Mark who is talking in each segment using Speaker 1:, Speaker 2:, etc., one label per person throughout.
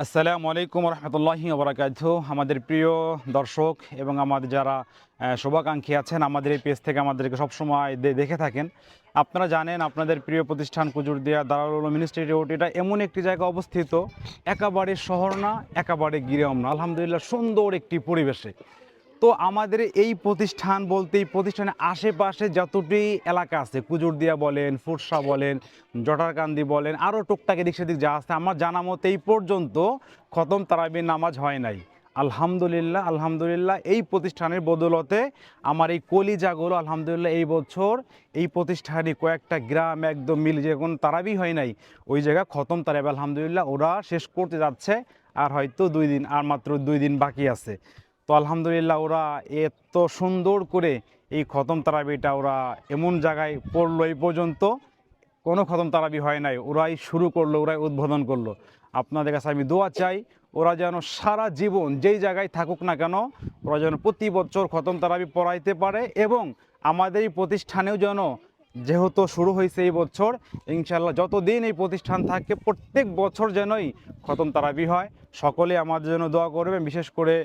Speaker 1: আসসালামু আলাইকুম রহমতুল্লাহি ওবরাকাতুহু। আমাদের প্রিয় দর্শক এবং আমাদের যারা শুভাকাঙ্ক্ষী আছেন আমাদের এই পেজ থেকে আমাদেরকে সবসময় দেখে থাকেন, আপনারা জানেন আপনাদের প্রিয় প্রতিষ্ঠান কুজুরদিয়া দারুল উলুম ইনস্টিটিউট এটা এমন একটি জায়গায় অবস্থিত, একেবারে শহর না, একেবারে গ্রাম না, আলহামদুলিল্লাহ সুন্দর একটি পরিবেশে। তো আমাদের এই প্রতিষ্ঠান বলতে এই প্রতিষ্ঠানের আশেপাশে যতটি এলাকা আছে, কুজুরদিয়া বলেন, ফুরসা বলেন, জটারকান্দি বলেন, আরও টুকটাক এদিক সেদিক যা আছে, আমার জানা মতে এই পর্যন্ত খতম তারাবির নামাজ হয় নাই। আলহামদুলিল্লাহ আলহামদুলিল্লাহ, এই প্রতিষ্ঠানের বদৌলতে আমার এই কলিজাগুলো আলহামদুলিল্লাহ এই বছর এই প্রতিষ্ঠানে কয়েকটা গ্রাম একদম মিল যে কোনো তারাবি হয় নাই, ওই জায়গায় খতম তারাবি আলহামদুলিল্লাহ ওরা শেষ করতে যাচ্ছে। আর হয়তো 2 দিন, আর মাত্র 2 দিন বাকি আছে। তো আলহামদুলিল্লাহ ওরা এত সুন্দর করে এই খতম তারাবিটা ওরা এমন জায়গায় পড়লো, এই পর্যন্ত কোনো খতম তারাবি হয় নাই, ওরাই শুরু করলো, ওরাই উদ্বোধন করলো। আপনাদের কাছে আমি দোয়া চাই ওরা যেন সারা জীবন যেই জায়গায় থাকুক না কেন, ওরা যেন প্রতি বছর খতম তারাবি পড়াইতে পারে, এবং আমাদের এই প্রতিষ্ঠানেও যেন, যেহেতু শুরু হয়েছে এই বছর, ইনশাল্লাহ যতদিন এই প্রতিষ্ঠান থাকে প্রত্যেক বছর যেনই খতম তারাবি হয়। সকলে আমাদের জন্য দোয়া করবেন, বিশেষ করে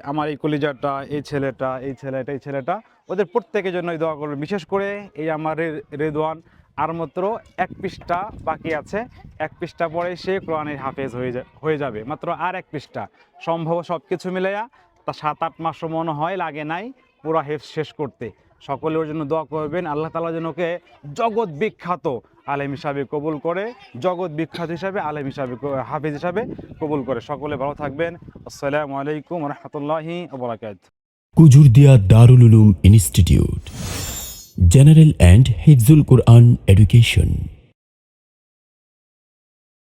Speaker 1: আমার এই কলিজাটা, এই ছেলেটা, এই ছেলেটা, ওদের প্রত্যেকের জন্যই দোয়া করবেন। বিশেষ করে এই আমার রেদওয়ান, আর মাত্র 1 পৃষ্ঠা বাকি আছে, 1 পৃষ্ঠা পরে সে কোরআনের হাফেজ হয়ে যাবে, মাত্র আর 1 পৃষ্ঠা। সম্ভব সব কিছু মিলাইয়া তা 7-8 মাসও মনে হয় লাগে নাই পুরা হেফজ শেষ করতে। সকলে ওর জন্য দোয়া করবেন, আল্লাহ তাআলা যেন ওকে জগৎ বিখ্যাত আলেম হিসাবে কবুল করে, জগৎ বিখ্যাত হিসাবে আলেম হিসাবে, হাফেজ হিসাবে কবুল করে। সকলে ভালো থাকবেন। আসসালামু আলাইকুম রহমতুল্লাহি ওয়া বারাকাতুহু।
Speaker 2: Kujurdia Darul Uloom institute, general and Hifzul Quran education.